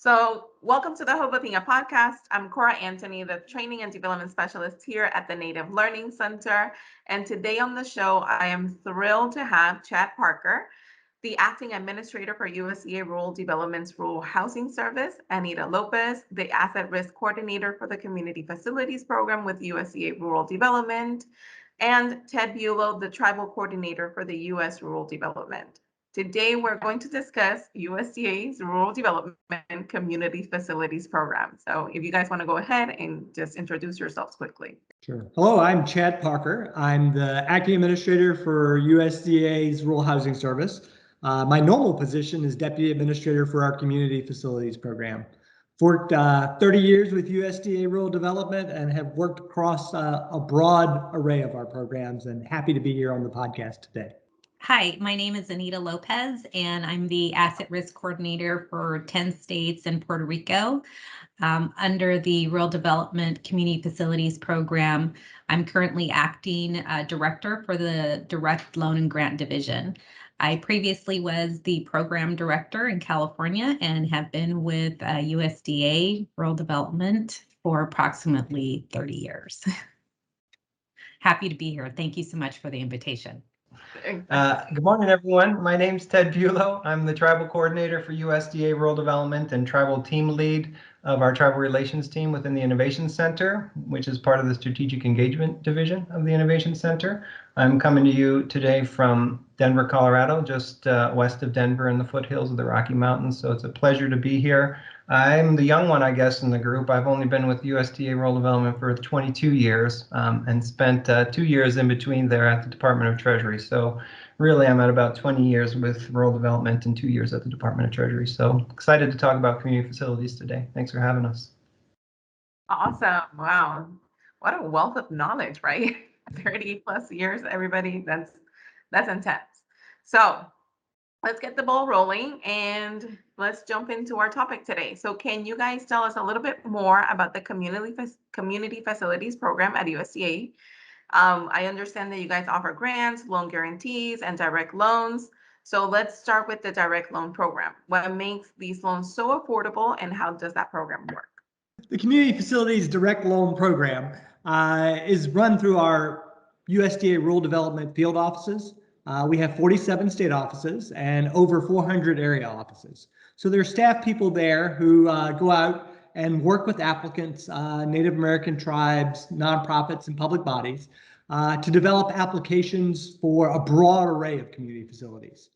So, welcome to the Hobothia podcast. I'm Cora Anthony, the Training and Development Specialist here at the Native Learning Center. And today on the show, I am thrilled to have Chad Parker, the Acting Administrator for USDA Rural Development's Rural Housing Service, Anita Lopez, the Asset Risk Coordinator for the Community Facilities Program with USDA Rural Development, and Ted Bulow, the Tribal Coordinator for the U.S. Rural Development. Today, we're going to discuss USDA's Rural Development Community Facilities Program. So if you guys want to go ahead and just introduce yourselves quickly. Sure. Hello, I'm Chad Parker. I'm the Acting Administrator for USDA's Rural Housing Service. My normal position is Deputy Administrator for our Community Facilities Program. Worked 30 years with USDA Rural Development and have worked across a broad array of our programs, and happy to be here on the podcast today. Hi, my name is Anita Lopez, and I'm the Asset Risk Coordinator for 10 states and Puerto Rico. Under the Rural Development Community Facilities Program, I'm currently acting director for the Direct Loan and Grant Division. I previously was the program director in California and have been with USDA Rural Development for approximately 30 years. Happy to be here. Thank you so much for the invitation. Good morning, everyone. My name's Ted Bulow. I'm the Tribal Coordinator for USDA Rural Development and Tribal Team Lead of our Tribal Relations team within the Innovation Center, which is part of the Strategic Engagement Division of the Innovation Center. I'm coming to you today from Denver, Colorado, just west of Denver in the foothills of the Rocky Mountains. So it's a pleasure to be here. I'm the young one, I guess, in the group. I've only been with USDA Rural Development for 22 years and spent 2 years in between there at the Department of Treasury. So really, I'm at about 20 years with rural development and 2 years at the Department of Treasury. So excited to talk about community facilities today. Thanks for having us. Awesome. Wow. What a wealth of knowledge, right? 30 plus years, everybody. That's intense. So let's get the ball rolling and let's jump into our topic today. So can you guys tell us a little bit more about the Community Facilities Program at USDA? I understand that you guys offer grants, loan guarantees, and direct loans. So let's start with the direct loan program. What makes these loans so affordable, and how does that program work? The Community Facilities Direct Loan Program is run through our USDA Rural Development field offices. We have 47 state offices and over 400 area offices. So there's staff people there who go out and work with applicants, Native American tribes, nonprofits, and public bodies to develop applications for a broad array of community facilities.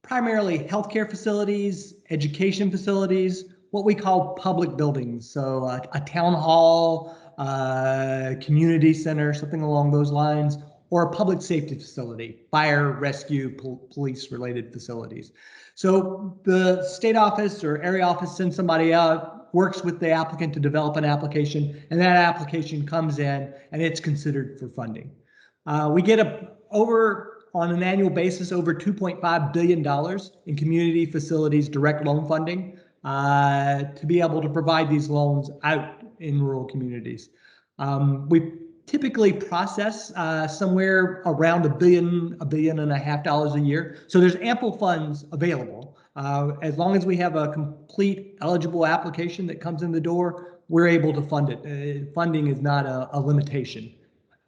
Primarily healthcare facilities, education facilities, what we call public buildings. So a town hall, community center, something along those lines, or a public safety facility, fire, rescue, police related facilities. So the state office or area office sends somebody out, works with the applicant to develop an application, and that application comes in and it's considered for funding. We get on an annual basis over $2.5 billion in community facilities direct loan funding to be able to provide these loans out in rural communities. We typically process somewhere around $1 billion and a half a year. So there's ample funds available. As long as we have a complete eligible application that comes in the door, we're able to fund it. Funding is not a limitation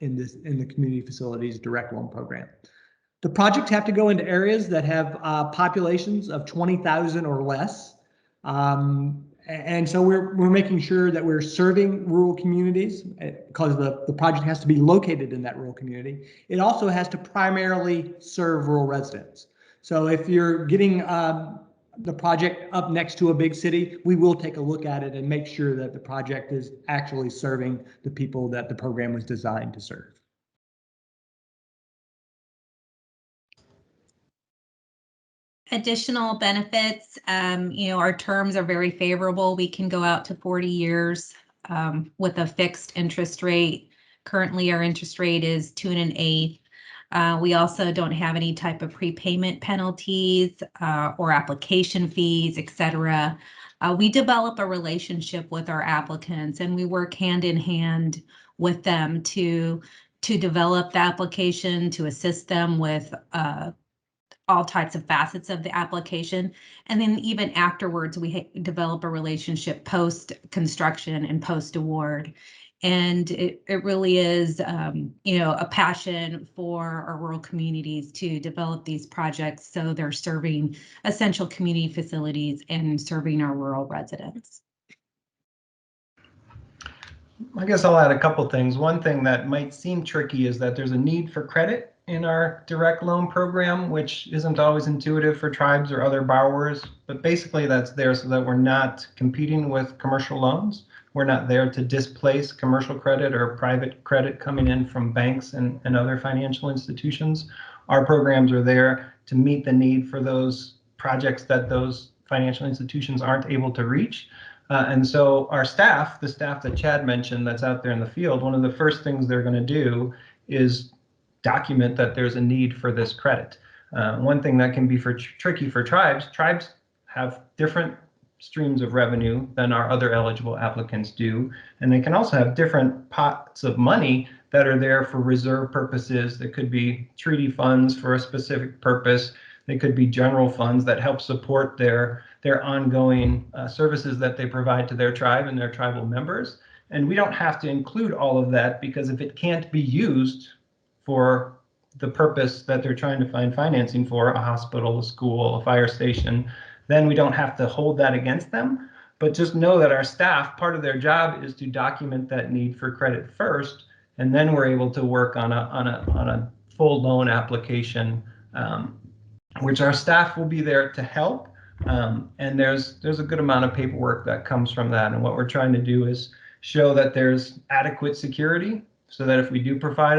in the Community Facilities Direct Loan Program. The projects have to go into areas that have populations of 20,000 or less. And so we're making sure that we're serving rural communities because the project has to be located in that rural community. It also has to primarily serve rural residents. So if you're getting the project up next to a big city, we will take a look at it and make sure that the project is actually serving the people that the program was designed to serve. Additional benefits, our terms are very favorable. We can go out to 40 years with a fixed interest rate. Currently, our interest rate is 2 1/8. We also don't have any type of prepayment penalties or application fees, etc. We develop a relationship with our applicants, and we work hand in hand with them to develop the application, to assist them with all types of facets of the application. And then even afterwards, we develop a relationship post-construction and post-award. And it really is, a passion for our rural communities to develop these projects so they're serving essential community facilities and serving our rural residents. I guess I'll add a couple things. One thing that might seem tricky is that there's a need for credit in our direct loan program, which isn't always intuitive for tribes or other borrowers, but basically that's there so that we're not competing with commercial loans. We're not there to displace commercial credit or private credit coming in from banks and other financial institutions. Our programs are there to meet the need for those projects that those financial institutions aren't able to reach. And so our staff, the staff that Chad mentioned that's out there in the field, one of the first things they're going to do is document that there's a need for this credit. One thing that can be tricky for tribes have different streams of revenue than our other eligible applicants do, and they can also have different pots of money that are there for reserve purposes. That could be treaty funds for a specific purpose. They could be general funds that help support their ongoing services that they provide to their tribe and their tribal members. And we don't have to include all of that, because if it can't be used for the purpose that they're trying to find financing for, a hospital, a school, a fire station, then we don't have to hold that against them. But just know that our staff, part of their job is to document that need for credit first, and then we're able to work on a full loan application, which our staff will be there to help. And there's a good amount of paperwork that comes from that. And what we're trying to do is show that there's adequate security, so that if we do provide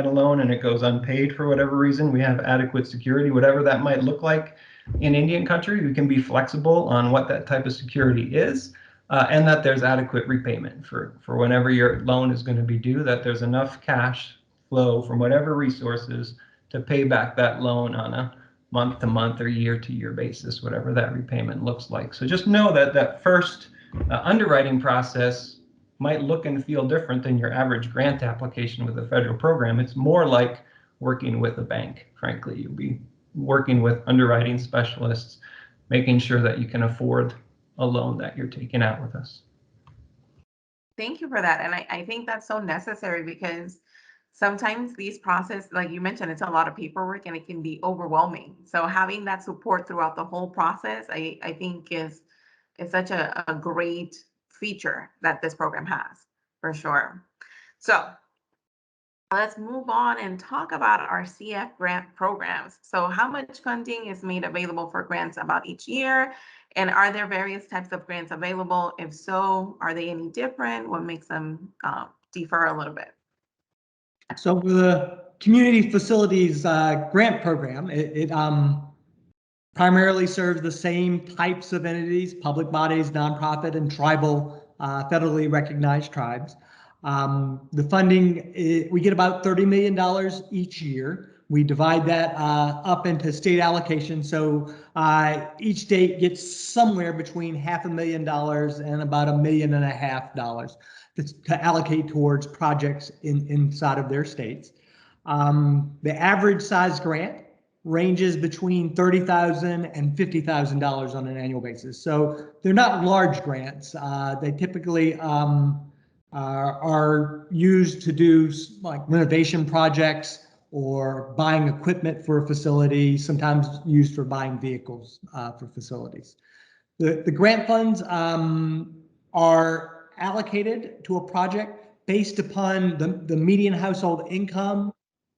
a loan and it goes unpaid for whatever reason, we have adequate security, whatever that might look like. In Indian country, we can be flexible on what that type of security is, and that there's adequate repayment for whenever your loan is going to be due, that there's enough cash flow from whatever resources to pay back that loan on a month-to-month or year-to-year basis, whatever that repayment looks like. So just know that that first underwriting process might look and feel different than your average grant application with a federal program. It's more like working with a bank, frankly. You'll be working with underwriting specialists, making sure that you can afford a loan that you're taking out with us. Thank you for that. And I think that's so necessary, because sometimes these process, like you mentioned, it's a lot of paperwork and it can be overwhelming. So having that support throughout the whole process, I think is such a great feature that this program has, for sure. So let's move on and talk about our CF grant programs. So how much funding is made available for grants about each year? And are there various types of grants available? If so, are they any different? What makes them differ a little bit? So for the Community Facilities Grant Program, it primarily serves the same types of entities: public bodies, nonprofit, and tribal, federally recognized tribes. The funding, we get about $30 million each year. We divide that up into state allocation. So each state gets somewhere between $500,000 and about $1.5 million to allocate towards projects inside of their states. The average size grant ranges between $30,000 and $50,000 on an annual basis. So they're not large grants. They typically are used to do like renovation projects or buying equipment for a facility, sometimes used for buying vehicles for facilities. The grant funds are allocated to a project based upon the median household income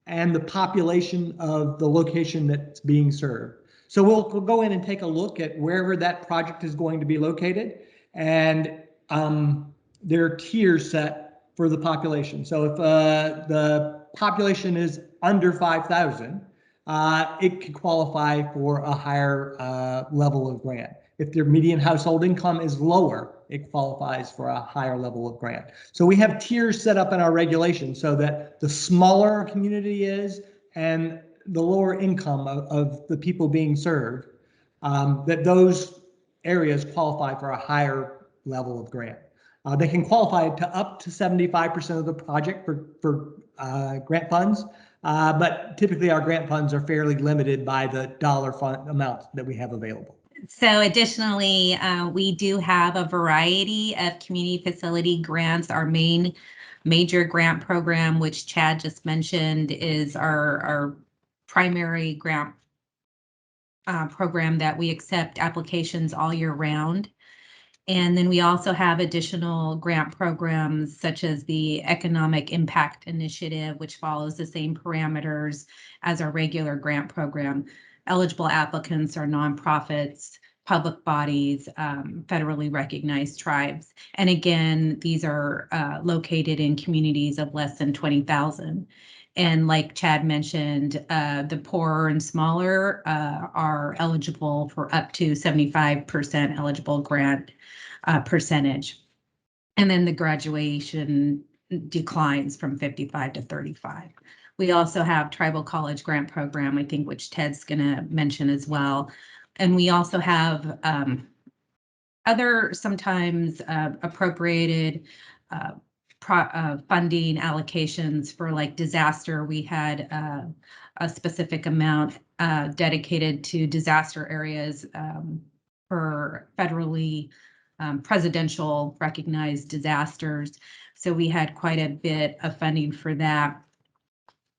and the population of the location that's being served. So we'll go in and take a look at wherever that project is going to be located, and there are tiers set for the population. So if the population is under 5,000, it can qualify for a higher level of grant. If their median household income is lower, it qualifies for a higher level of grant. So we have tiers set up in our regulations so that the smaller a community is and the lower income of the people being served, that those areas qualify for a higher level of grant. They can qualify to up to 75% of the project for grant funds. but typically our grant funds are fairly limited by the dollar fund amount that we have available. So additionally, we do have a variety of community facility grants. Our major grant program, which Chad just mentioned, is our primary grant program that we accept applications all year round. And then we also have additional grant programs such as the Economic Impact Initiative, which follows the same parameters as our regular grant program. Eligible applicants are nonprofits, public bodies, federally recognized tribes. And again, these are located in communities of less than 20,000. And like Chad mentioned, the poorer and smaller are eligible for up to 75% eligible grant percentage. And then the graduation declines from 55 to 35. We also have Tribal College Grant Program, I think, which Ted's going to mention as well. And we also have other sometimes appropriated funding allocations for like disaster. We had a specific amount dedicated to disaster areas for federally presidential recognized disasters. So we had quite a bit of funding for that.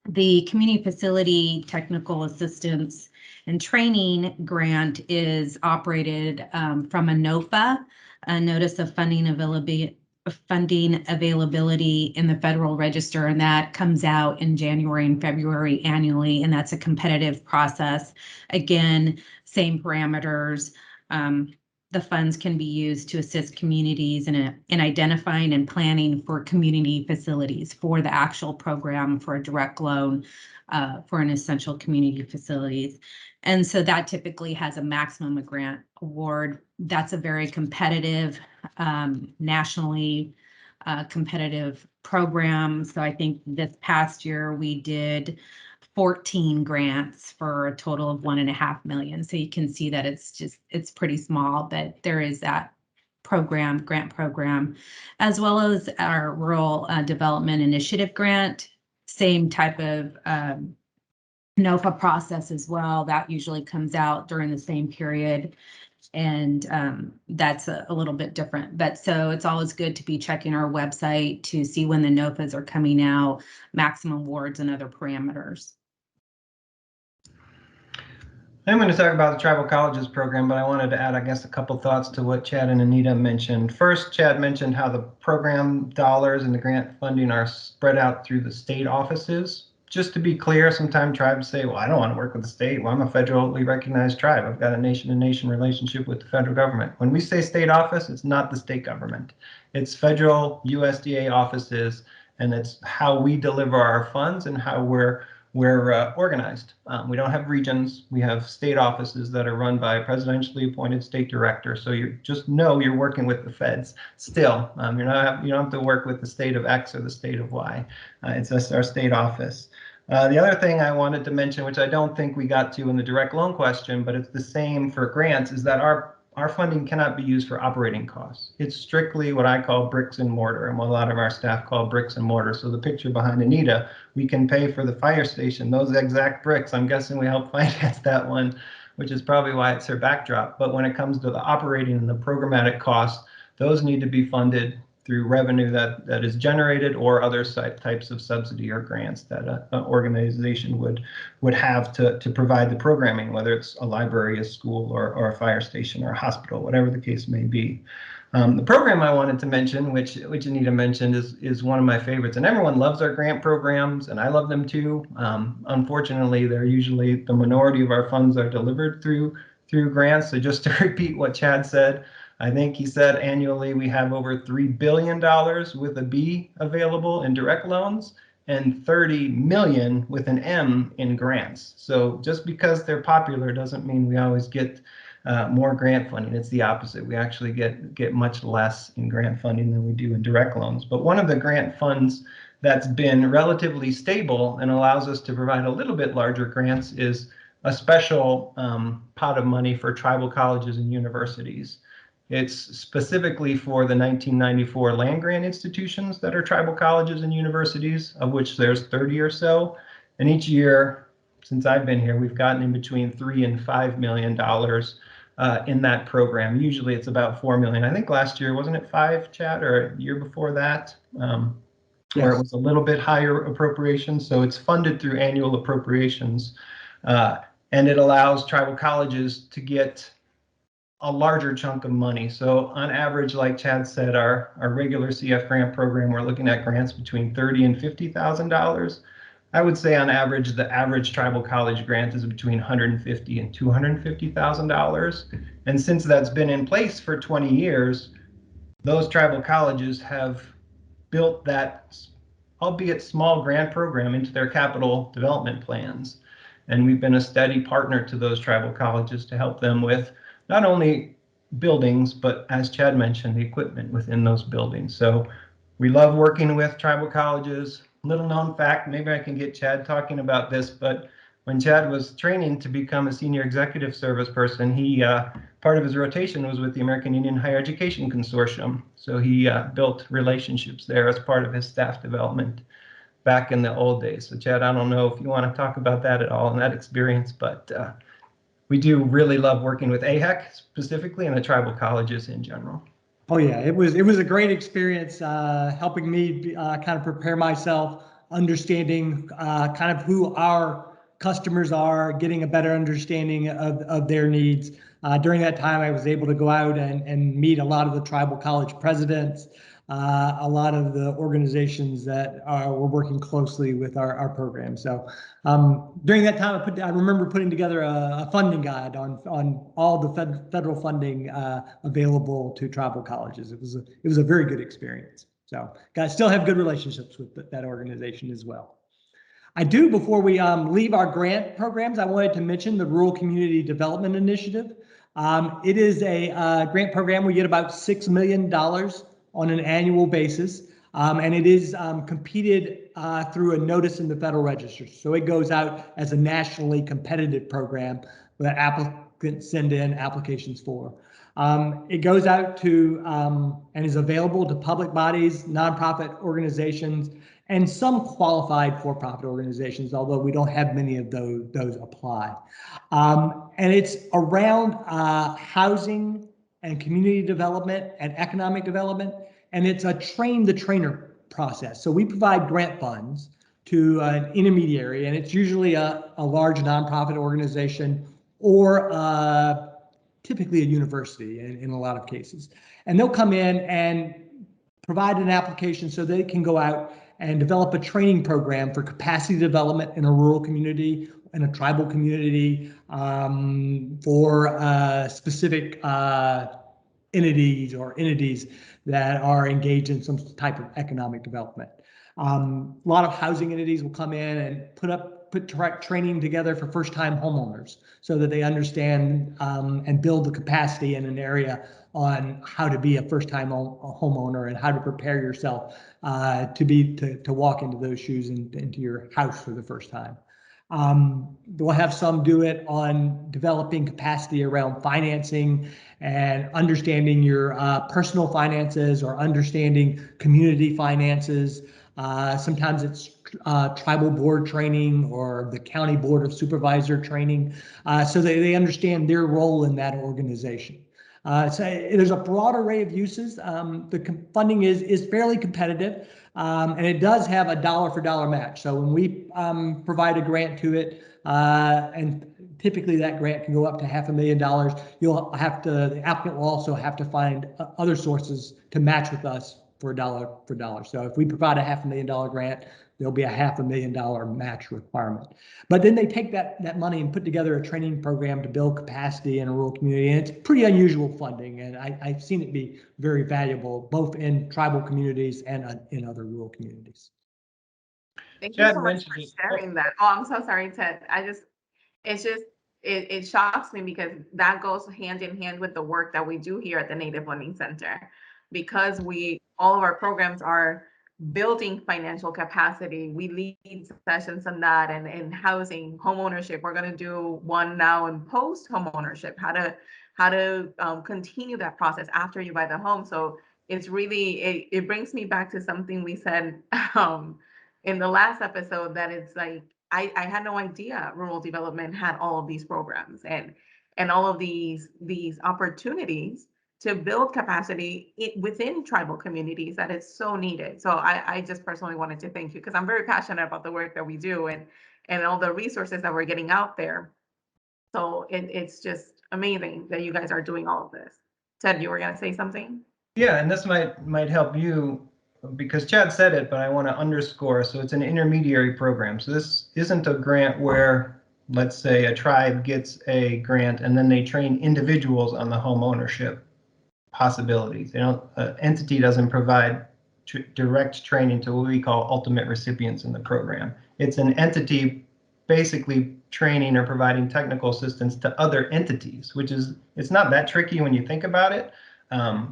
The Community Facility Technical Assistance and Training Grant is operated from a NOFA, a Notice of Funding Availability in the Federal Register, and that comes out in January and February annually, and that's a competitive process. Again, same parameters. The funds can be used to assist communities in identifying and planning for community facilities for the actual program for a direct loan for an essential community facilities. And so that typically has a maximum grant award. That's a very competitive, nationally competitive program. So I think this past year we did 14 grants for a total of $1.5 million. So you can see that it's pretty small, but there is that grant program, as well as our Rural Development Initiative grant, same type of NOFA process as well. That usually comes out during the same period. And that's a little bit different. But so it's always good to be checking our website to see when the NOFAs are coming out, maximum awards and other parameters. I'm going to talk about the Tribal Colleges program, but I wanted to add, I guess, a couple thoughts to what Chad and Anita mentioned. First, Chad mentioned how the program dollars and the grant funding are spread out through the state offices. Just to be clear, sometimes tribes say, well, I don't want to work with the state. Well, I'm a federally recognized tribe. I've got a nation-to-nation relationship with the federal government. When we say state office, it's not the state government. It's federal USDA offices, and it's how we deliver our funds and how we're organized. We don't have regions. We have state offices that are run by a presidentially appointed state director. So you just know you're working with the feds still. You don't have to work with the state of X or the state of Y. It's just our state office. The other thing I wanted to mention, which I don't think we got to in the direct loan question, but it's the same for grants, is that our funding cannot be used for operating costs. It's strictly what I call bricks and mortar, and what a lot of our staff call bricks and mortar. So the picture behind Anita, we can pay for the fire station, those exact bricks. I'm guessing we helped finance that one, which is probably why it's her backdrop. But when it comes to the operating and the programmatic costs, those need to be funded through revenue that is generated or other types of subsidy or grants that an organization would have to provide the programming, whether it's a library, a school, or a fire station, or a hospital, whatever the case may be. The program I wanted to mention, which Anita mentioned, is one of my favorites, and everyone loves our grant programs, and I love them too. Unfortunately, they're usually the minority of our funds are delivered through grants. So just to repeat what Chad said, I think he said annually we have over $3 billion with a B available in direct loans and 30 million with an M in grants. So just because they're popular doesn't mean we always get more grant funding. It's the opposite. We actually get much less in grant funding than we do in direct loans. But one of the grant funds that's been relatively stable and allows us to provide a little bit larger grants is a special pot of money for tribal colleges and universities. It's specifically for the 1994 land grant institutions that are tribal colleges and universities, of which there's 30 or so. And each year, since I've been here, we've gotten in between $3 and $5 million in that program. Usually it's about 4 million. I think last year, wasn't it 5, Chad, or a year before that? Where it was a little bit higher appropriations. So it's funded through annual appropriations. And it allows tribal colleges to get a larger chunk of money. So on average, like Chad said, our regular CF grant program, we're looking at grants between $30,000 and $50,000. I would say on average, the average tribal college grant is between $150,000 and $250,000. And since that's been in place for 20 years, those tribal colleges have built that, albeit small, grant program into their capital development plans. And we've been a steady partner to those tribal colleges to help them with not only buildings, but as Chad mentioned, the equipment within those buildings. So we love working with tribal colleges. Little known fact, maybe I can get Chad talking about this, but when Chad was training to become a senior executive service person, he part of his rotation was with the American Indian Higher Education Consortium. So he built relationships there as part of his staff development back in the old days. So Chad, I don't know if you want to talk about that at all and that experience, but we do really love working with AHEC specifically and the tribal colleges in general. Oh yeah, it was a great experience, helping me kind of prepare myself, understanding kind of who our customers are, getting a better understanding of their needs. During that time, I was able to go out and meet a lot of the tribal college presidents, a lot of the organizations that were working closely with our program. So during that time, I remember putting together a funding guide on all the federal funding available to tribal colleges. It was a very good experience. So still have good relationships with that organization as well. I do, before we leave our grant programs, I wanted to mention the Rural Community Development Initiative. It is a grant program. We get about $6 million on an annual basis, and it is competed through a notice in the Federal Register. So it goes out as a nationally competitive program that applicants send in applications for. It goes out to and is available to public bodies, nonprofit organizations, and some qualified for-profit organizations, although we don't have many of those apply. And it's around housing and community development and economic development, and it's a train-the-trainer process. So we provide grant funds to an intermediary, and it's usually a large nonprofit organization or typically a university in a lot of cases. And they'll come in and provide an application so they can go out and develop a training program for capacity development in a rural community, in a tribal community, for specific entities that are engaged in some type of economic development. A lot of housing entities will come in and put training together for first-time homeowners so that they understand and build the capacity in an area on how to be a first-time homeowner and how to prepare yourself to walk into those shoes and into your house for the first time. We'll have some do it on developing capacity around financing and understanding your personal finances or understanding community finances. Sometimes it's tribal board training or the county board of supervisor training, so that they understand their role in that organization. So there's a broad array of uses. The funding is fairly competitive, and it does have a dollar-for-dollar match. So when we provide a grant to it, and typically that grant can go up to $500,000, the applicant will also have to find other sources to match with us for dollar for dollar. So if we provide a $500,000 grant, there'll be a $500,000 match requirement. But then they take that money and put together a training program to build capacity in a rural community. And it's pretty unusual funding. And I've seen it be very valuable, both in tribal communities and in other rural communities. Thank you so much for sharing that. Oh, I'm so sorry, Ted. It shocks me because that goes hand in hand with the work that we do here at the Native Learning Center, because all of our programs are building financial capacity. We lead sessions on that and housing, home ownership. We're going to do one now in post home ownership, how to continue that process after you buy the home. So it's really, it brings me back to something we said in the last episode, that it's like I had no idea rural development had all of these programs and all of these opportunities to build capacity within tribal communities that is so needed. So I just personally wanted to thank you because I'm very passionate about the work that we do and all the resources that we're getting out there. So it's just amazing that you guys are doing all of this. Ted, you were going to say something? Yeah, and this might help you because Chad said it, but I want to underscore. So it's an intermediary program. So this isn't a grant where, let's say, a tribe gets a grant and then they train individuals on the home ownership possibilities. They don't, entity doesn't provide direct training to what we call ultimate recipients in the program. It's an entity basically training or providing technical assistance to other entities, which is, it's not that tricky when you think about it.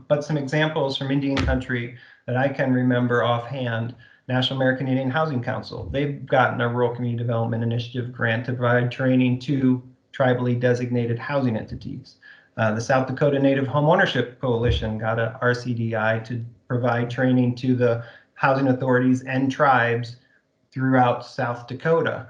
But some examples from Indian country that I can remember offhand: National American Indian Housing Council. They've gotten a Rural Community Development Initiative grant to provide training to tribally designated housing entities. The South Dakota Native Homeownership Coalition got a RCDI to provide training to the housing authorities and tribes throughout South Dakota.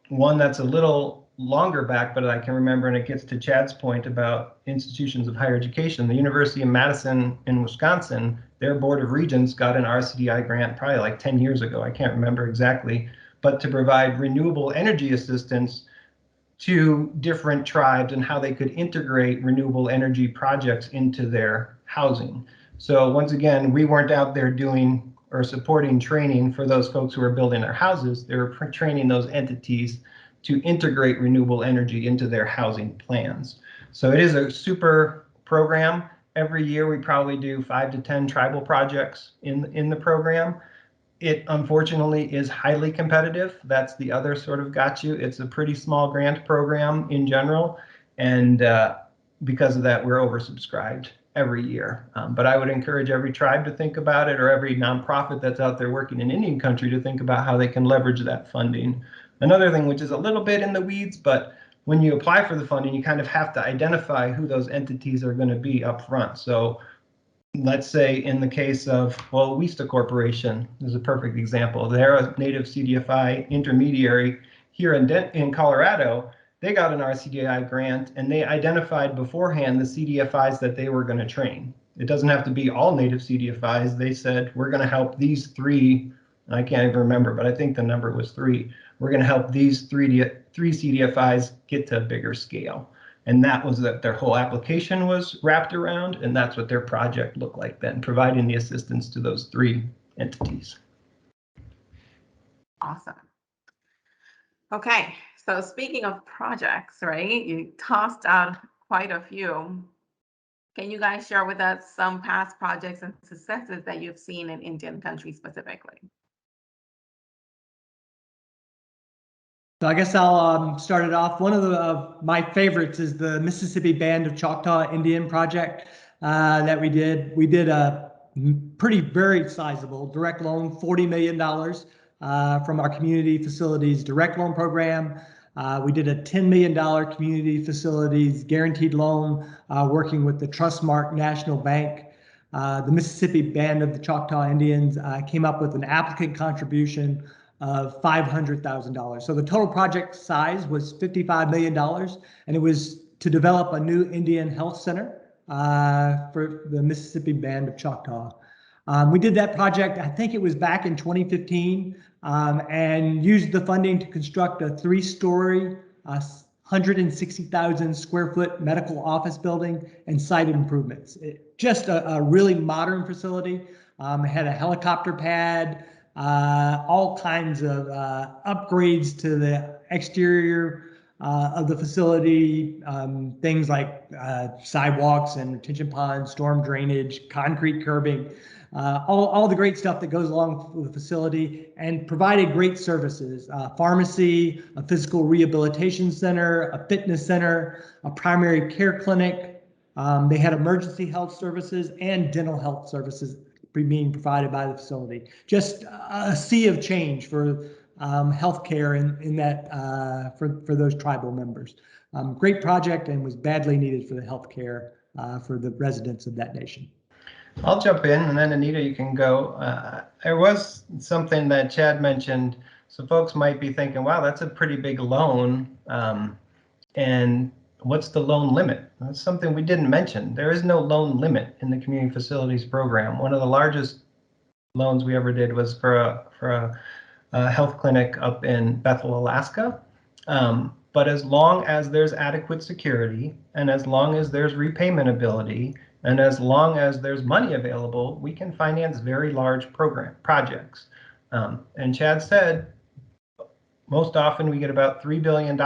One that's a little longer back, but I can remember, and it gets to Chad's point about institutions of higher education. The University of Madison in Wisconsin, their Board of Regents got an RCDI grant probably like 10 years ago. I can't remember exactly, but to provide renewable energy assistance to different tribes and how they could integrate renewable energy projects into their housing. So once again, we weren't out there doing or supporting training for those folks who are building their houses. They were training those entities to integrate renewable energy into their housing plans. So it is a super program. Every year we probably do 5 to 10 tribal projects in the program. It unfortunately is highly competitive. That's the other sort of got you. It's a pretty small grant program in general, and because of that, we're oversubscribed every year. But I would encourage every tribe to think about it, or every nonprofit that's out there working in Indian country to think about how they can leverage that funding. Another thing, which is a little bit in the weeds, but when you apply for the funding, you kind of have to identify who those entities are going to be up front. So let's say in the case of, well, Wista Corporation is a perfect example. They're a native CDFI intermediary here in Colorado. They got an RCDI grant and they identified beforehand the CDFIs that they were going to train. It doesn't have to be all native CDFIs. They said, we're going to help these 3, and I can't even remember, but I think the number was 3. We're going to help these 3 CDFIs get to a bigger scale. And that was that their whole application was wrapped around, and that's what their project looked like then, providing the assistance to those 3 entities. Awesome. Okay, so speaking of projects, right? You tossed out quite a few. Can you guys share with us some past projects and successes that you've seen in Indian country specifically? So I guess I'll start it off. One of my favorites is the Mississippi Band of Choctaw Indian project that we did. We did a very sizable direct loan, $40 million from our community facilities direct loan program. We did a $10 million community facilities guaranteed loan working with the Trustmark National Bank. The Mississippi Band of the Choctaw Indians came up with an applicant contribution of $500,000. So the total project size was $55 million, and it was to develop a new Indian health center for the Mississippi Band of Choctaw. We did that project, I think it was back in 2015, and used the funding to construct a 3-story, 160,000 square foot medical office building and site improvements. Just a really modern facility. It had a helicopter pad, all kinds of upgrades to the exterior of the facility, things like sidewalks and retention ponds, storm drainage, concrete curbing, all the great stuff that goes along with the facility, and provided great services, pharmacy, a physical rehabilitation center, a fitness center, a primary care clinic. They had emergency health services and dental health services being provided by the facility. Just a sea of change for healthcare in that for those tribal members. Great project, and was badly needed for the healthcare for the residents of that nation. I'll jump in, and then Anita, you can go. There was something that Chad mentioned. So folks might be thinking, wow, that's a pretty big loan. And what's the loan limit? That's something we didn't mention. There is no loan limit in the community facilities program. One of the largest loans we ever did was for a health clinic up in Bethel, Alaska. But as long as there's adequate security, and as long as there's repayment ability, and as long as there's money available, we can finance very large projects. And Chad said, most often we get about $3 billion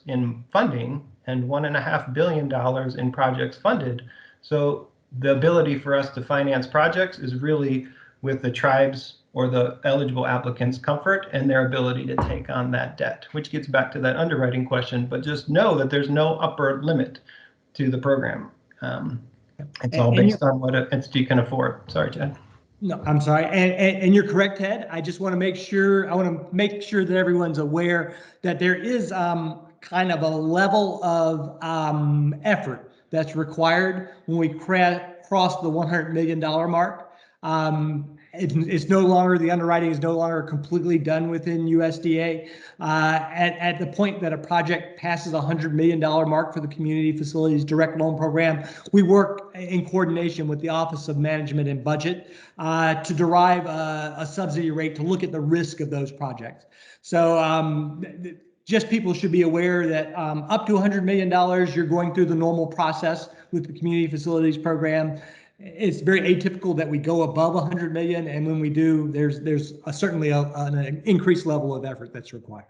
in funding and $1.5 billion in projects funded. So the ability for us to finance projects is really with the tribes or the eligible applicants' comfort and their ability to take on that debt, which gets back to that underwriting question. But just know that there's no upper limit to the program. It's all based on what an entity can afford. Sorry, Chad. No, I'm sorry. And you're correct, Ted. I just want to make sure, that everyone's aware that there is kind of a level of effort that's required when we cross the $100 million mark. It's no longer, the underwriting is no longer completely done within USDA. At the point that a project passes $100 million mark for the Community Facilities Direct Loan Program, we work in coordination with the Office of Management and Budget to derive a subsidy rate to look at the risk of those projects. So just people should be aware that up to $100 million, you're going through the normal process with the Community Facilities Program. It's very atypical that we go above 100 million, and when we do, there's certainly an increased level of effort that's required.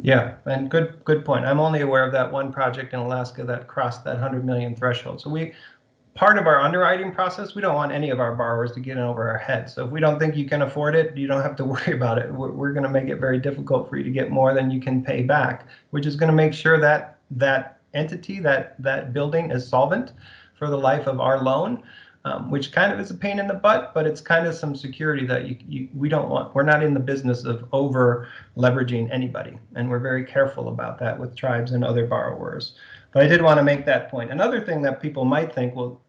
Yeah, and good point. I'm only aware of that one project in Alaska that crossed that 100 million threshold. So part of our underwriting process, we don't want any of our borrowers to get in over our heads. So if we don't think you can afford it, you don't have to worry about it. We're going to make it very difficult for you to get more than you can pay back, which is going to make sure that that entity, that building is solvent for the life of our loan. Which kind of is a pain in the butt, but it's kind of some security that we don't want. We're not in the business of over leveraging anybody, and we're very careful about that with tribes and other borrowers. But I did want to make that point. Another thing that people might think, well,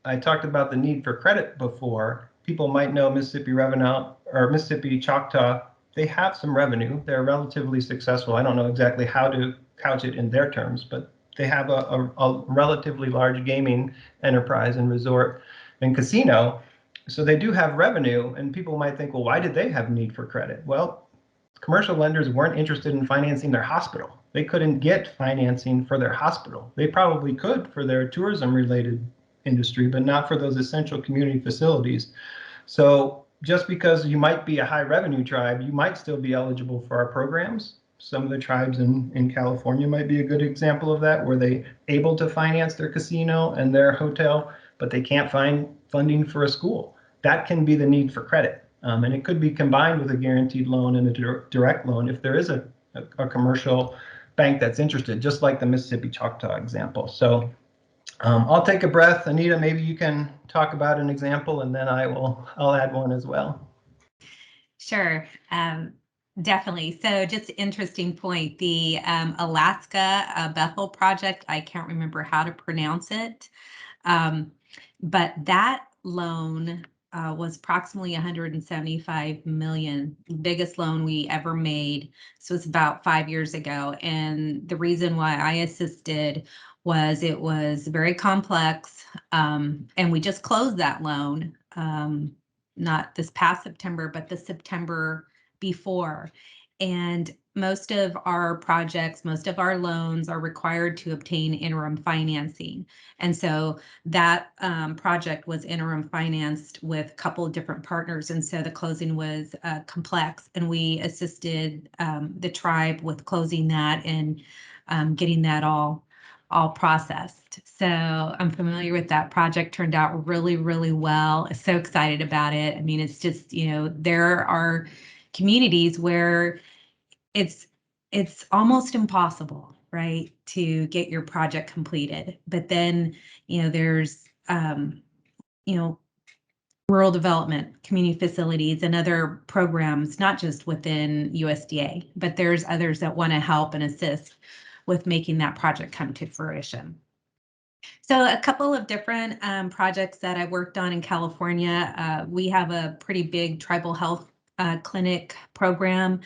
I talked about the need for credit before. People might know Mississippi Revenue or Mississippi Choctaw. They have some revenue. They're relatively successful. I don't know exactly how to couch it in their terms, but they have a relatively large gaming enterprise and resort and casino. So they do have revenue, and people might think, well, why did they have need for credit? Well, commercial lenders weren't interested in financing their hospital. They couldn't get financing for their hospital. They probably could for their tourism related industry, but not for those essential community facilities. So just because you might be a high revenue tribe, you might still be eligible for our programs. Some of the tribes in California might be a good example of that, where they able to finance their casino and their hotel, but they can't find funding for a school. That can be the need for credit. And it could be combined with a guaranteed loan and a direct loan if there is a commercial bank that's interested, just like the Mississippi Choctaw example. So I'll take a breath. Anita, maybe you can talk about an example, and then I'll add one as well. Sure. Definitely. So just interesting point, the Alaska Bethel project, I can't remember how to pronounce it, but that loan was approximately 175 million, biggest loan we ever made. So it's about 5 years ago. And the reason why I assisted was it was very complex, and we just closed that loan, not this past September, but the September before. And most of our projects, most of our loans are required to obtain interim financing. And so that project was interim financed with a couple of different partners. And so the closing was complex, and we assisted the tribe with closing that and getting that all processed. So I'm familiar with that project. Turned out really, really well. So excited about it. I mean, it's just, there are communities where it's almost impossible, right, to get your project completed. But then, there's, rural development, community facilities, and other programs, not just within USDA, but there's others that want to help and assist with making that project come to fruition. So a couple of different projects that I worked on in California. We have a pretty big tribal health clinic program,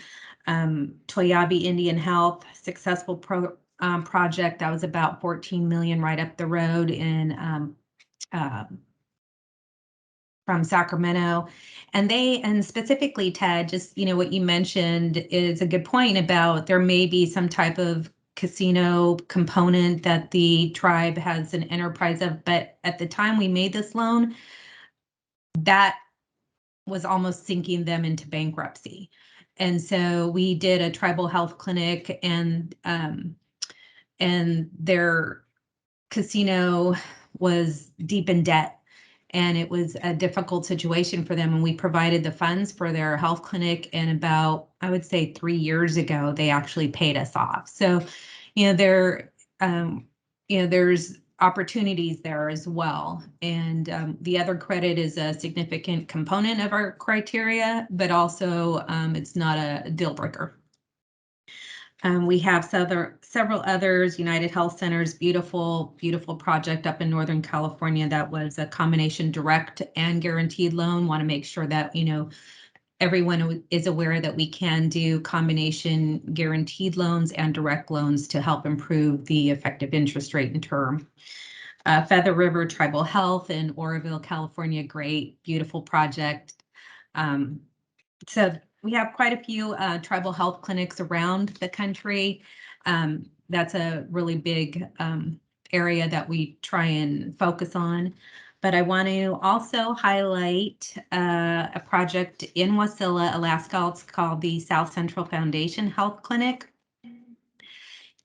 Toyabe Indian Health, successful project that was about 14 million right up the road in from Sacramento. And specifically, Ted, just, what you mentioned is a good point about there may be some type of casino component that the tribe has an enterprise of, but at the time we made this loan, that was almost sinking them into bankruptcy. And so we did a tribal health clinic, and their casino was deep in debt, and it was a difficult situation for them. And we provided the funds for their health clinic, and about, I would say 3 years ago, they actually paid us off. So, there's opportunities there as well. And the other credit is a significant component of our criteria, but also it's not a deal breaker. We have several others. United Health Center's beautiful, beautiful project up in Northern California that was a combination direct and guaranteed loan. Want to make sure that, everyone is aware that we can do combination guaranteed loans and direct loans to help improve the effective interest rate and term. Feather River Tribal Health in Oroville, California, great, beautiful project. So we have quite a few tribal health clinics around the country. That's a really big area that we try and focus on. But I want to also highlight a project in Wasilla, Alaska. It's called the South Central Foundation Health Clinic.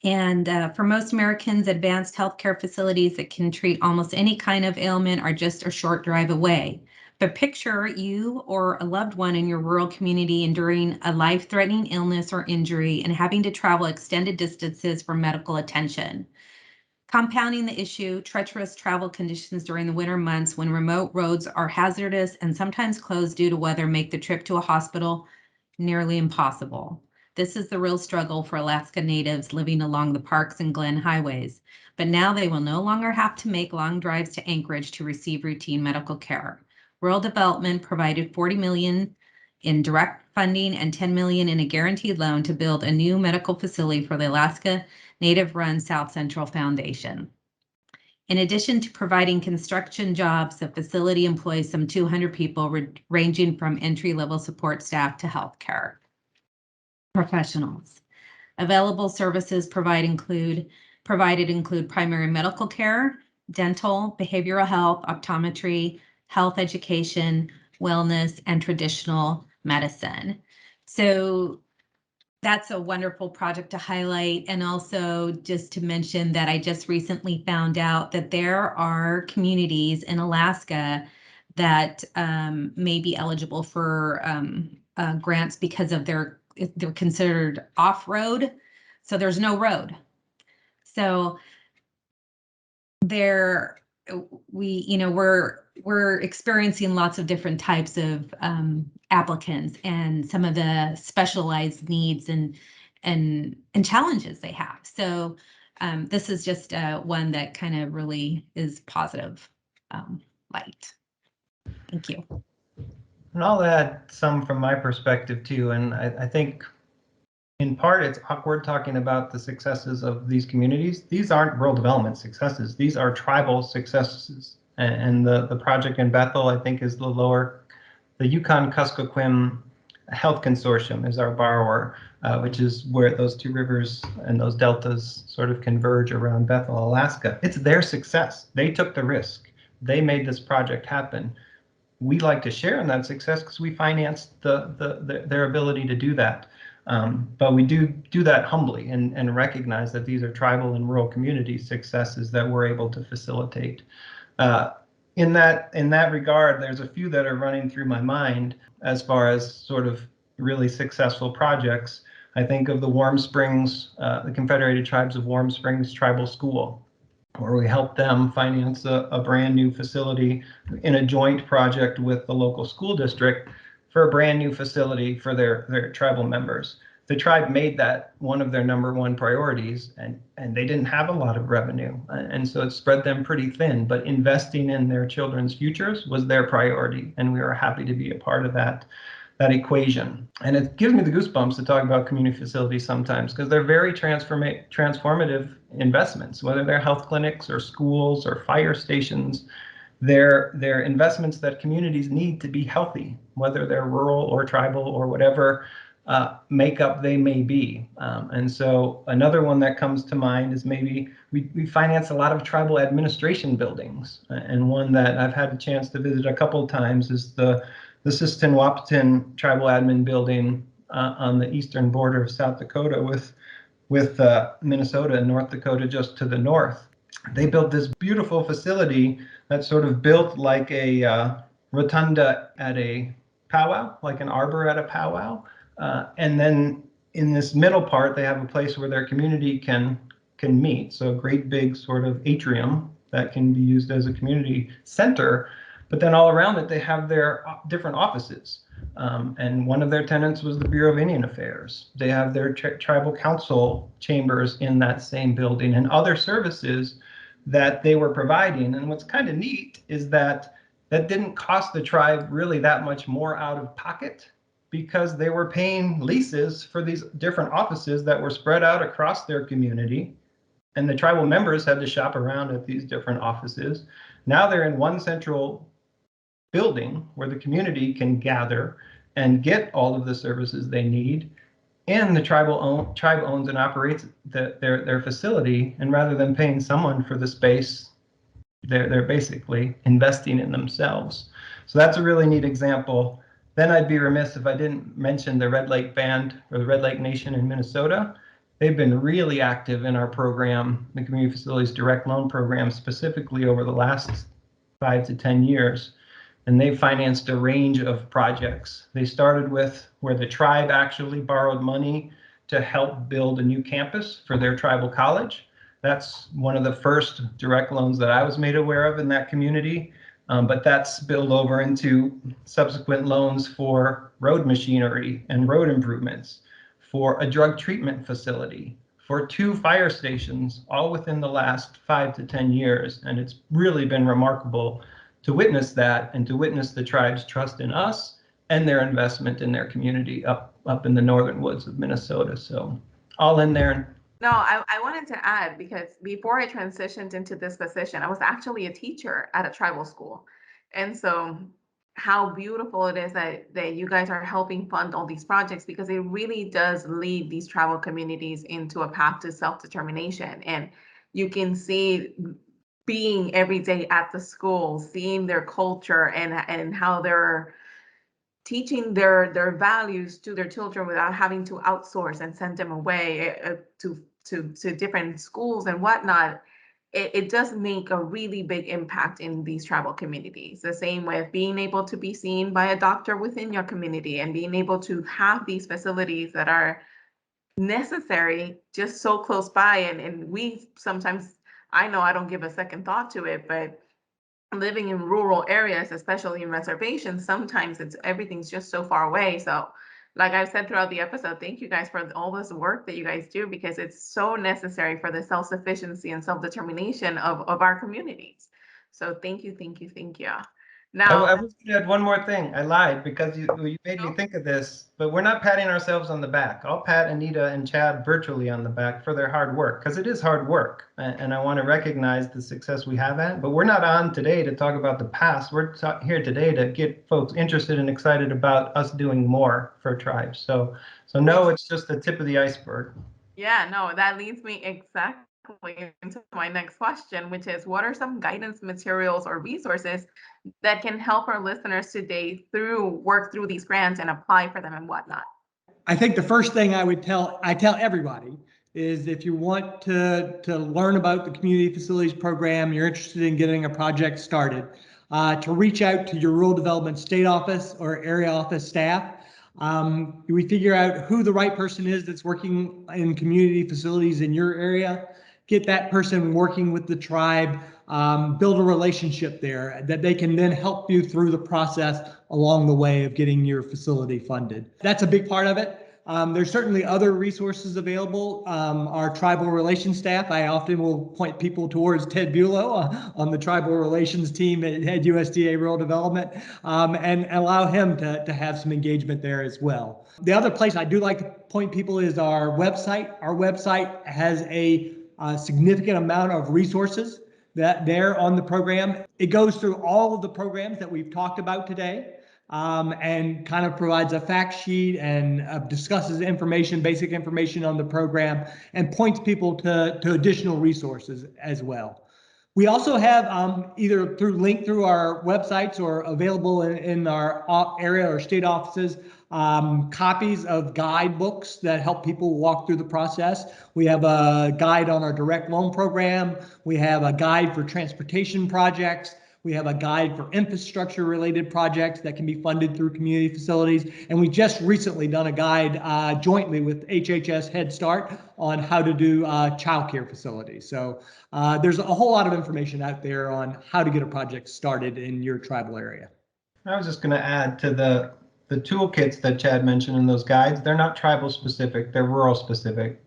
And for most Americans, advanced healthcare facilities that can treat almost any kind of ailment are just a short drive away. But picture you or a loved one in your rural community enduring a life-threatening illness or injury and having to travel extended distances for medical attention. Compounding the issue, treacherous travel conditions during the winter months when remote roads are hazardous and sometimes closed due to weather make the trip to a hospital nearly impossible. This is the real struggle for Alaska Natives living along the Parks and Glen highways. But now they will no longer have to make long drives to Anchorage to receive routine medical care. Rural Development provided $40 million in direct funding and $10 million in a guaranteed loan to build a new medical facility for the Alaska Native-run South Central Foundation. In addition to providing construction jobs, the facility employs some 200 people ranging from entry-level support staff to healthcare professionals. Available services provided include primary medical care, dental, behavioral health, optometry, health education, wellness, and traditional medicine. So that's a wonderful project to highlight. And also just to mention that I just recently found out that there are communities in Alaska that may be eligible for grants because of they're considered off-road. So there's no road. So we're experiencing lots of different types of applicants and some of the specialized needs and challenges they have. So this is just one that kind of really is positive light. Thank you. And I'll add some from my perspective too. And I think in part it's awkward talking about the successes of these communities. These aren't rural development successes. These are tribal successes. And the project in Bethel, I think, is the Yukon-Kuskokwim Health Consortium is our borrower, which is where those two rivers and those deltas sort of converge around Bethel, Alaska. It's their success. They took the risk. They made this project happen. We like to share in that success because we financed their ability to do that. But we do that humbly and recognize that these are tribal and rural community successes that we're able to facilitate. In that regard, there's a few that are running through my mind as far as sort of really successful projects. I think of the Warm Springs, the Confederated Tribes of Warm Springs Tribal School, where we helped them finance a brand new facility in a joint project with the local school district for a brand new facility for their tribal members. The tribe made that one of their #1 priorities, and they didn't have a lot of revenue. And so it spread them pretty thin, but investing in their children's futures was their priority. And we were happy to be a part of that. that equation. And it gives me the goosebumps to talk about community facilities sometimes, because they're very transformative investments, whether they're health clinics or schools or fire stations. They're investments that communities need to be healthy, whether they're rural or tribal or whatever makeup they may be. And so another one that comes to mind is maybe we finance a lot of tribal administration buildings. And one that I've had a chance to visit a couple of times is the Sistine Wapton tribal admin building on the eastern border of South Dakota with Minnesota and North Dakota just to the north. They built this beautiful facility that's sort of built like a rotunda at a powwow, like an arbor at a powwow. And then in this middle part, they have a place where their community can meet. So a great big sort of atrium that can be used as a community center. But then all around it, they have their different offices. And one of their tenants was the Bureau of Indian Affairs. They have their tribal council chambers in that same building and other services that they were providing. And what's kind of neat is that didn't cost the tribe really that much more out of pocket, because they were paying leases for these different offices that were spread out across their community. And the tribal members had to shop around at these different offices. Now they're in one central building where the community can gather and get all of the services they need. And the tribe owns and operates their facility. And rather than paying someone for the space, they're basically investing in themselves. So that's a really neat example. Then I'd be remiss if I didn't mention the Red Lake Band or the Red Lake Nation in Minnesota. They've been really active in our program, the Community Facilities Direct Loan Program, specifically over the last 5 to 10 years. And they've financed a range of projects. They started with where the tribe actually borrowed money to help build a new campus for their tribal college. That's one of the first direct loans that I was made aware of in that community. But that's spilled over into subsequent loans for road machinery and road improvements, for a drug treatment facility, for 2 fire stations, all within the last 5 to 10 years. And it's really been remarkable to witness that and to witness the tribe's trust in us and their investment in their community up in the northern woods of Minnesota. So all in there. No, I wanted to add, because before I transitioned into this position, I was actually a teacher at a tribal school. And so how beautiful it is that you guys are helping fund all these projects, because it really does lead these tribal communities into a path to self-determination. And you can see, being every day at the school, seeing their culture and how they're teaching their values to their children without having to outsource and send them away to different schools and whatnot. It does make a really big impact in these tribal communities. The same with being able to be seen by a doctor within your community and being able to have these facilities that are necessary just so close by. And we sometimes, I know I don't give a second thought to it, but living in rural areas, especially in reservations, sometimes everything's just so far away. So like I've said throughout the episode, thank you guys for all this work that you guys do, because it's so necessary for the self-sufficiency and self-determination of our communities. So thank you, thank you, thank you. Now, I was going to add one more thing. I lied because you made me think of this, but we're not patting ourselves on the back. I'll pat Anita and Chad virtually on the back for their hard work, because it is hard work. And I want to recognize the success we have at, but we're not on today to talk about the past. We're here today to get folks interested and excited about us doing more for tribes. So no, it's just the tip of the iceberg. Yeah, no, that leads me exactly into my next question, which is, what are some guidance materials or resources that can help our listeners today work through these grants and apply for them and whatnot? I think the first thing I tell everybody is, if you want to learn about the community facilities program, you're interested in getting a project started, to reach out to your rural development state office or area office staff. We figure out who the right person is that's working in community facilities in your area, get that person working with the tribe, build a relationship there that they can then help you through the process along the way of getting your facility funded. That's a big part of it. There's certainly other resources available. Our tribal relations staff, I often will point people towards Ted Bulow on the tribal relations team at USDA Rural Development, and allow him to have some engagement there as well. The other place I do like to point people is our website. Our website has a significant amount of resources that there on the program. It goes through all of the programs that we've talked about today. And kind of provides a fact sheet and discusses information, basic information on the program, and points people to additional resources as well. We also have either through our websites or available in our area or state offices, copies of guidebooks that help people walk through the process. We have a guide on our direct loan program. We have a guide for transportation projects. We have a guide for infrastructure related projects that can be funded through community facilities. And we just recently done a guide jointly with HHS Head Start on how to do childcare facilities. So there's a whole lot of information out there on how to get a project started in your tribal area. I was just going to add to the toolkits that Chad mentioned in those guides. They're not tribal specific, they're rural specific.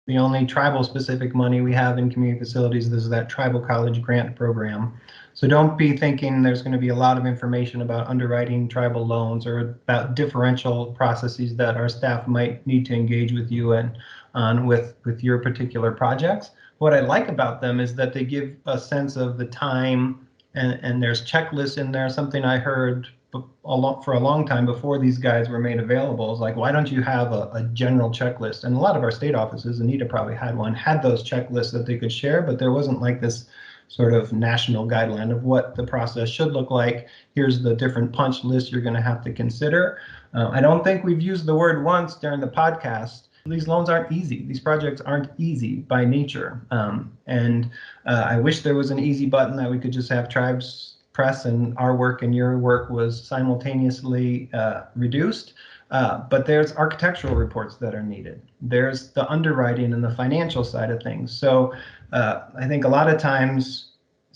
The only tribal specific money we have in community facilities is that tribal college grant program. So don't be thinking there's going to be a lot of information about underwriting tribal loans or about differential processes that our staff might need to engage with you on with your particular projects. What I like about them is that they give a sense of the time, and there's checklists in there. Something I heard for a long time before these guides were made available is like, why don't you have a general checklist? And a lot of our state offices, Anita probably had those checklists that they could share, but there wasn't like this sort of national guideline of what the process should look like. Here's the different punch lists you're going to have to consider. I don't think we've used the word once during the podcast. These loans aren't easy. These projects aren't easy by nature. I wish there was an easy button that we could just have tribes press and our work and your work was simultaneously reduced. But there's architectural reports that are needed. There's the underwriting and the financial side of things. So I think a lot of times,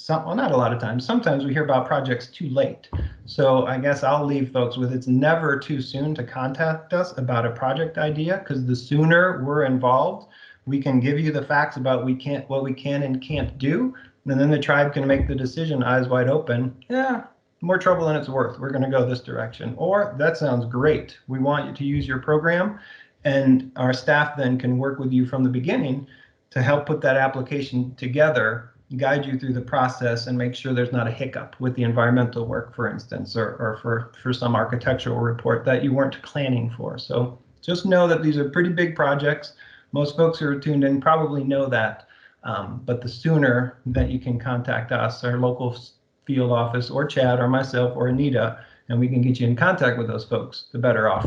not a lot of times, sometimes we hear about projects too late. So I guess I'll leave folks with it's never too soon to contact us about a project idea, because the sooner we're involved, we can give you the facts about what we can and can't do. And then the tribe can make the decision, eyes wide open. Yeah, more trouble than it's worth. We're going to go this direction. Or that sounds great. We want you to use your program. And our staff then can work with you from the beginning to help put that application together, guide you through the process, and make sure there's not a hiccup with the environmental work, for instance, or for some architectural report that you weren't planning for. So just know that these are pretty big projects. Most folks who are tuned in probably know that. But the sooner that you can contact us, our local field office, or Chad, or myself, or Anita, and we can get you in contact with those folks, the better off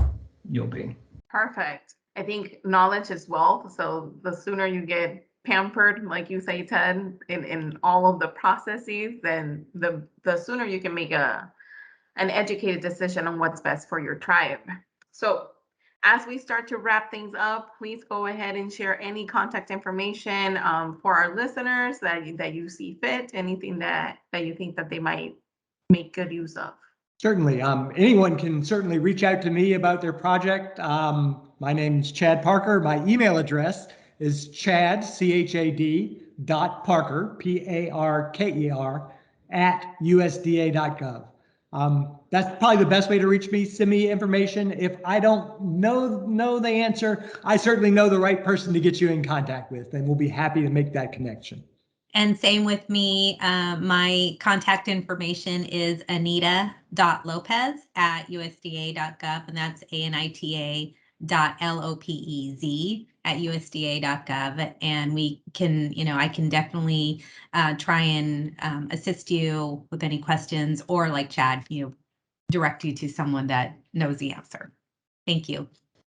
you'll be. Perfect. I think knowledge is wealth. So the sooner you get pampered, like you say, Ted, in all of the processes, then the sooner you can make an educated decision on what's best for your tribe. So as we start to wrap things up, please go ahead and share any contact information for our listeners that you see fit, anything that you think that they might make good use of. Certainly. Anyone can certainly reach out to me about their project. My name is Chad Parker. My email address is chad, C-H-A-D, .parker, P-A-R-K-E-R, @USDA.gov. That's probably the best way to reach me. Send me information. If I don't know the answer, I certainly know the right person to get you in contact with, and we'll be happy to make that connection. And same with me. My contact information is anita.lopez @USDA.gov, and that's ANITA.LOPEZ @USDA.gov. And we can, I can definitely try and assist you with any questions, or like Chad, direct you to someone that knows the answer. Thank you.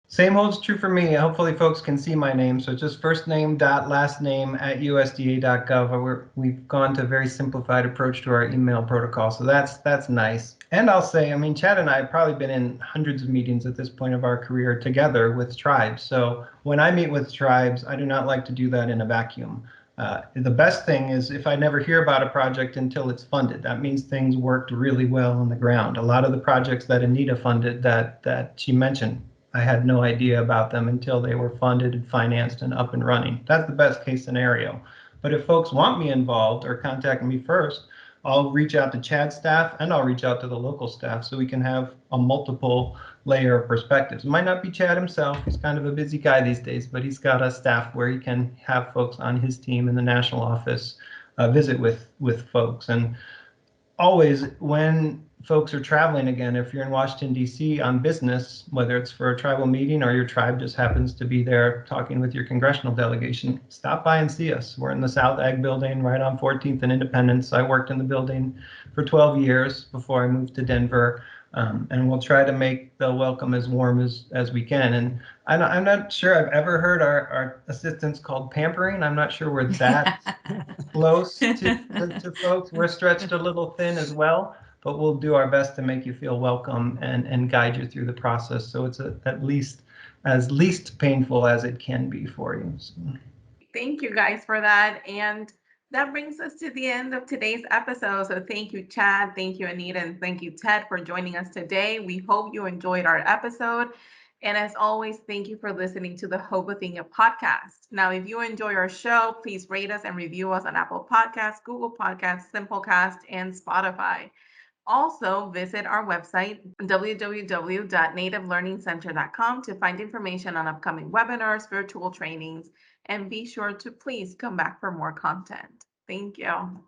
Same holds true for me. Hopefully folks can see my name. So it's just first name dot last name @USDA.gov. We've gone to a very simplified approach to our email protocol. So that's nice. And I'll say, Chad and I have probably been in hundreds of meetings at this point of our career together with tribes. So when I meet with tribes, I do not like to do that in a vacuum. The best thing is if I never hear about a project until it's funded. That means things worked really well on the ground. A lot of the projects that Anita funded that she mentioned, I had no idea about them until they were funded and financed and up and running. That's the best case scenario. But if folks want me involved or contact me first, I'll reach out to Chad's staff and I'll reach out to the local staff so we can have a multiple layer of perspectives. It might not be Chad himself. He's kind of a busy guy these days, but he's got a staff where he can have folks on his team in the national office visit with folks. And always when folks are traveling again, if you're in Washington, D.C. on business, whether it's for a tribal meeting or your tribe just happens to be there talking with your congressional delegation, stop by and see us. We're in the South Ag building right on 14th and Independence. I worked in the building for 12 years before I moved to Denver. And we'll try to make the welcome as warm as we can. And I'm not sure I've ever heard our assistants called pampering. I'm not sure we're that close to folks. We're stretched a little thin as well, but we'll do our best to make you feel welcome and guide you through the process. So it's at least as least painful as it can be for you. So. Thank you guys for that. And that brings us to the end of today's episode. So thank you, Chad. Thank you, Anita. And thank you, Ted, for joining us today. We hope you enjoyed our episode. And as always, thank you for listening to the Hope Within You podcast. Now, if you enjoy our show, please rate us and review us on Apple Podcasts, Google Podcasts, Simplecast, and Spotify. Also, visit our website, www.nativelearningcenter.com, to find information on upcoming webinars, virtual trainings, and be sure to please come back for more content. Thank you.